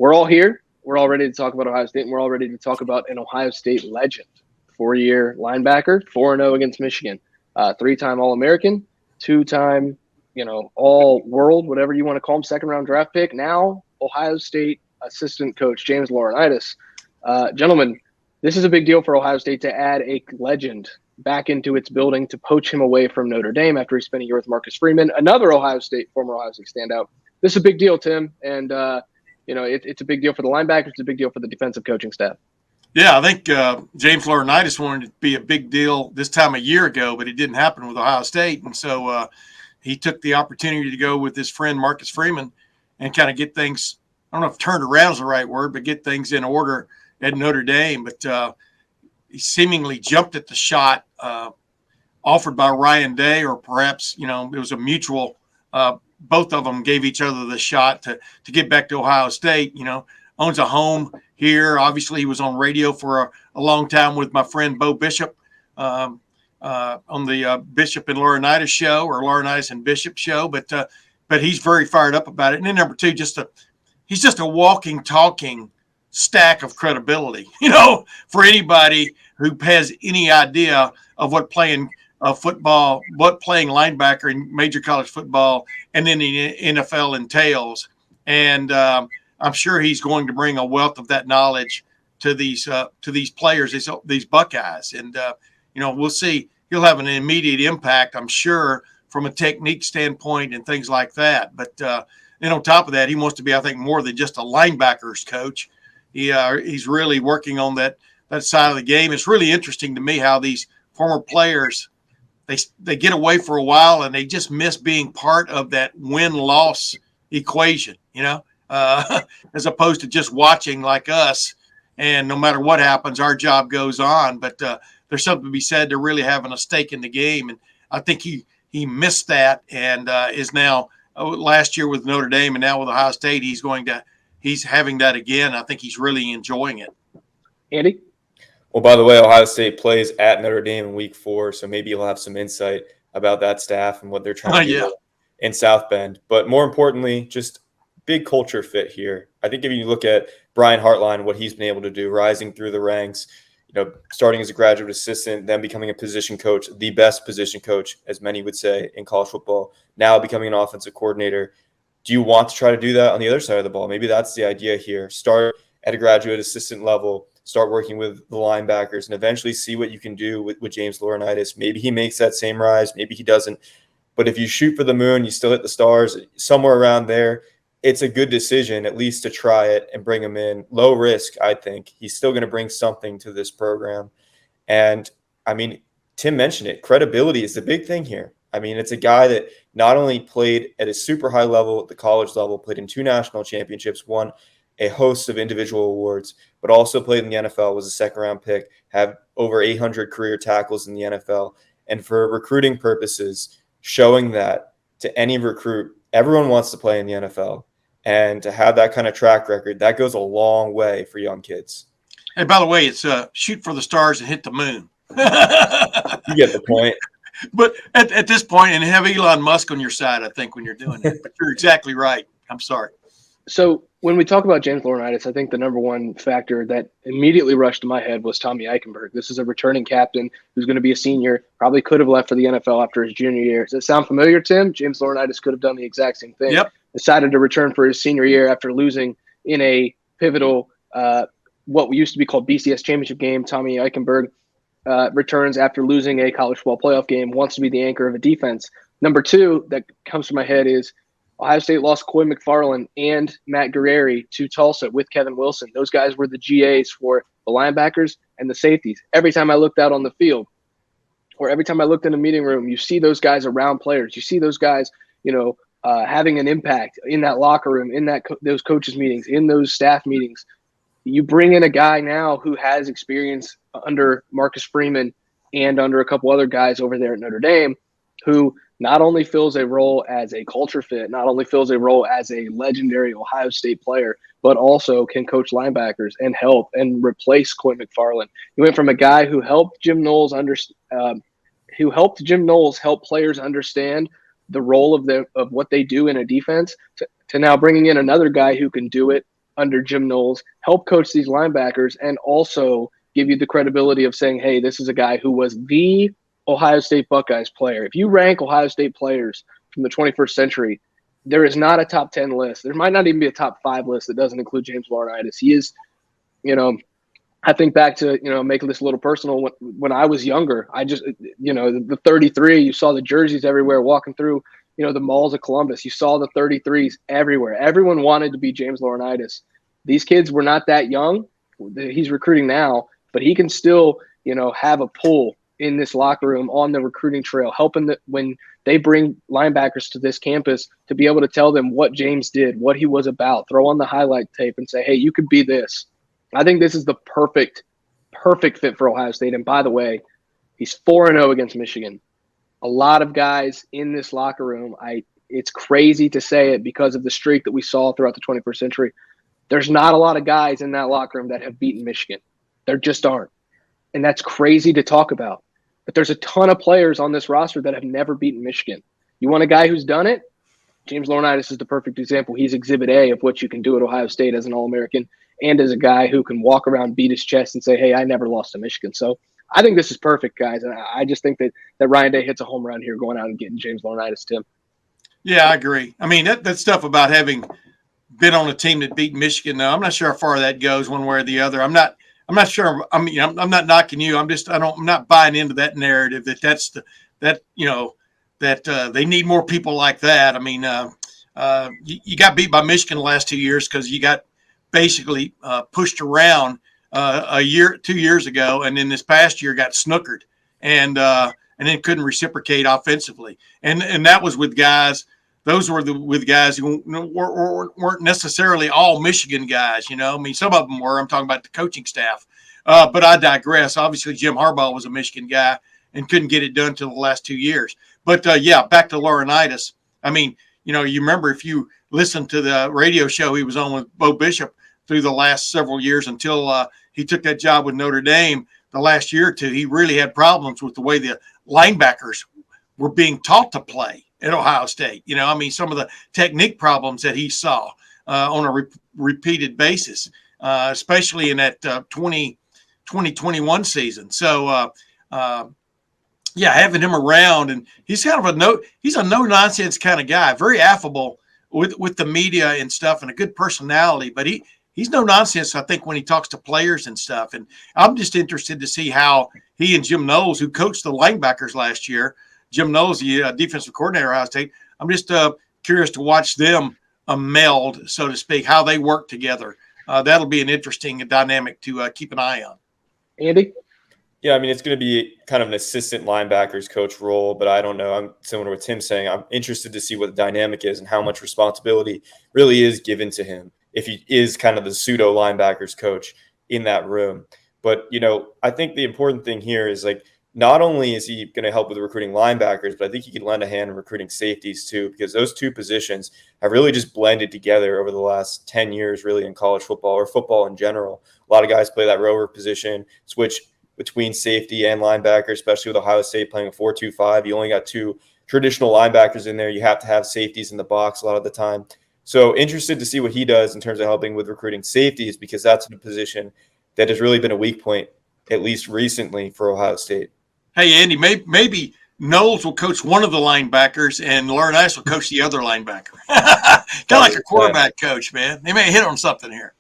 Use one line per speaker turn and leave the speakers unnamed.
we're all here. We're all ready to talk about Ohio State, and we're all ready to talk about an Ohio State legend. 4-year linebacker, 4-0 against Michigan, 3-time All-American, 2-time, all-world, whatever you want to call him, second-round draft pick. Now, Ohio State assistant coach James Laurinaitis. Gentlemen, this is a big deal for Ohio State to add a legend back into its building to poach him away from Notre Dame after he spent a year with Marcus Freeman, another former Ohio State standout. This is a big deal, Tim, and it's a big deal for the linebackers. It's a big deal for the defensive coaching staff.
Yeah, I think James Laurinaitis wanted it to be a big deal this time a year ago, but it didn't happen with Ohio State. And so he took the opportunity to go with his friend Marcus Freeman and kind of get things, I don't know if turned around is the right word, but get things in order at Notre Dame. But he seemingly jumped at the shot offered by Ryan Day, or perhaps, it was a mutual, both of them gave each other the shot to get back to Ohio State. Owns a home here. Obviously, he was on radio for a long time with my friend Bo Bishop on the Bishop and Laurinaitis show, or Laurinaitis and Bishop show. But he's very fired up about it. And then number two, he's just a walking, talking stack of credibility. For anybody who has any idea of what playing football, what playing linebacker in major college football and then the NFL entails. And I'm sure he's going to bring a wealth of that knowledge to these players, these Buckeyes. And, we'll see. He'll have an immediate impact, I'm sure, from a technique standpoint and things like that. But then on top of that, he wants to be, I think, more than just a linebackers coach. He's really working on that side of the game. It's really interesting to me how these former players, they get away for a while and they just miss being part of that win-loss equation, as opposed to just watching like us. And no matter what happens, our job goes on. But there's something to be said to really having a stake in the game. And I think he missed that, and is now last year with Notre Dame and now with Ohio State, he's having that again. I think he's really enjoying it.
Andy?
Well, by the way, Ohio State plays at Notre Dame in week 4, so maybe you'll have some insight about that staff and what they're trying to do in South Bend. But more importantly, just big culture fit here. I think if you look at Brian Hartline, what he's been able to do, rising through the ranks, starting as a graduate assistant, then becoming a position coach, the best position coach, as many would say, in college football, now becoming an offensive coordinator. Do you want to try to do that on the other side of the ball? Maybe that's the idea here. Start at a graduate assistant level, start working with the linebackers, and eventually see what you can do with James Laurinaitis. Maybe he makes that same rise, maybe he doesn't. But if you shoot for the moon, you still hit the stars, somewhere around there, it's a good decision at least to try it and bring him in. Low risk, I think. He's still going to bring something to this program. And, Tim mentioned it. Credibility is the big thing here. It's a guy that not only played at a super high level at the college level, played in 2 national championships, won a host of individual awards, but also played in the NFL, was a second-round pick, have over 800 career tackles in the NFL. And for recruiting purposes, showing that to any recruit, everyone wants to play in the NFL. And to have that kind of track record, that goes a long way for young kids.
And by the way, it's shoot for the stars and hit the moon.
You get the point.
But at this point, and have Elon Musk on your side, I think, when you're doing it. But you're exactly right. I'm sorry.
So when we talk about James Laurinaitis, I think the number one factor that immediately rushed to my head was Tommy Eichenberg. This is a returning captain who's going to be a senior, probably could have left for the NFL after his junior year. Does that sound familiar, Tim? James Laurinaitis could have done the exact same thing.
Yep.
Decided to return for his senior year after losing in a pivotal, what used to be called BCS championship game. Tommy Eichenberg returns after losing a college football playoff game, wants to be the anchor of a defense. Number two that comes to my head is Ohio State lost Coy McFarland and Matt Guerrieri to Tulsa with Kevin Wilson. Those guys were the GAs for the linebackers and the safeties. Every time I looked out on the field, or every time I looked in a meeting room, you see those guys around players. You see those guys, having an impact in that locker room, in those coaches meetings, in those staff meetings. You bring in a guy now who has experience under Marcus Freeman and under a couple other guys over there at Notre Dame, who not only fills a role as a culture fit, not only fills a role as a legendary Ohio State player, but also can coach linebackers and help and replace Coy McFarland. He went from a guy who helped Jim Knowles help players understand the role of what they do in a defense to now bringing in another guy who can do it under Jim Knowles, help coach these linebackers, and also give you the credibility of saying, hey, this is a guy who was the Ohio State Buckeyes player. If you rank Ohio State players from the 21st century, there is not a top 10 list. There might not even be a top 5 list that doesn't include James Laurinaitis. He is, I think back to, making this a little personal. When I was younger, I just, the 33, you saw the jerseys everywhere walking through, the malls of Columbus. You saw the 33s everywhere. Everyone wanted to be James Laurinaitis. These kids were not that young. He's recruiting now, but he can still, have a pull in this locker room on the recruiting trail, helping when they bring linebackers to this campus to be able to tell them what James did, what he was about, throw on the highlight tape and say, hey, you could be this. I think this is the perfect fit for Ohio State. And by the way, he's 4-0 against Michigan. A lot of guys in this locker room, it's crazy to say it because of the streak that we saw throughout the 21st century. There's not a lot of guys in that locker room that have beaten Michigan. There just aren't. And that's crazy to talk about. But there's a ton of players on this roster that have never beaten Michigan. You want a guy who's done it? James Laurinaitis is the perfect example. He's exhibit A of what you can do at Ohio State as an All-American and as a guy who can walk around, beat his chest, and say, hey, I never lost to Michigan. So I think this is perfect, guys. And I just think that Ryan Day hits a home run here going out and getting James Laurinaitis, Tim.
Yeah, I agree. I mean, that stuff about having been on a team that beat Michigan, I'm not sure how far that goes one way or the other. I'm not sure. I mean, I'm not knocking you. I'm not buying into that narrative that they need more people like that. I mean, you got beat by Michigan the last 2 years because you got basically pushed around 2 years ago, and then this past year got snookered and then couldn't reciprocate offensively. And that was with guys. Those were with guys who weren't necessarily all Michigan guys. I mean, some of them were. I'm talking about the coaching staff. But I digress. Obviously, Jim Harbaugh was a Michigan guy and couldn't get it done till the last 2 years. But back to Laurinaitis. I mean, you remember if you listened to the radio show he was on with Bo Bishop through the last several years until he took that job with Notre Dame the last year or two, he really had problems with the way the linebackers were being taught to play at Ohio State. I mean, some of the technique problems that he saw on a repeated basis, especially in that 2021 season. So, having him around, and he's kind of he's a no-nonsense kind of guy, very affable with the media and stuff, and a good personality, but he's no nonsense, I think, when he talks to players and stuff. And I'm just interested to see how he and Jim Knowles, who coached the linebackers last year, Jim Knowles, the defensive coordinator at Ohio State, I'm just curious to watch them meld, so to speak, how they work together. That'll be an interesting dynamic to keep an eye on.
Andy?
Yeah, I mean, it's going to be kind of an assistant linebackers coach role, but I don't know. I'm similar with Tim saying I'm interested to see what the dynamic is and how much responsibility really is given to him if he is kind of the pseudo linebackers coach in that room. But, I think the important thing here is not only is he going to help with recruiting linebackers, but I think he can lend a hand in recruiting safeties too, because those two positions have really just blended together over the last 10 years, really, in college football or football in general. A lot of guys play that rover position, switch between safety and linebacker, especially with Ohio State playing a 4-2-5. You only got two traditional linebackers in there. You have to have safeties in the box a lot of the time. So interested to see what he does in terms of helping with recruiting safeties, because that's a position that has really been a weak point, at least recently, for Ohio State.
Hey, Andy, maybe Knowles will coach one of the linebackers and Laurinaitis will coach the other linebacker. Kind of like a quarterback coach, man. They may hit on something here.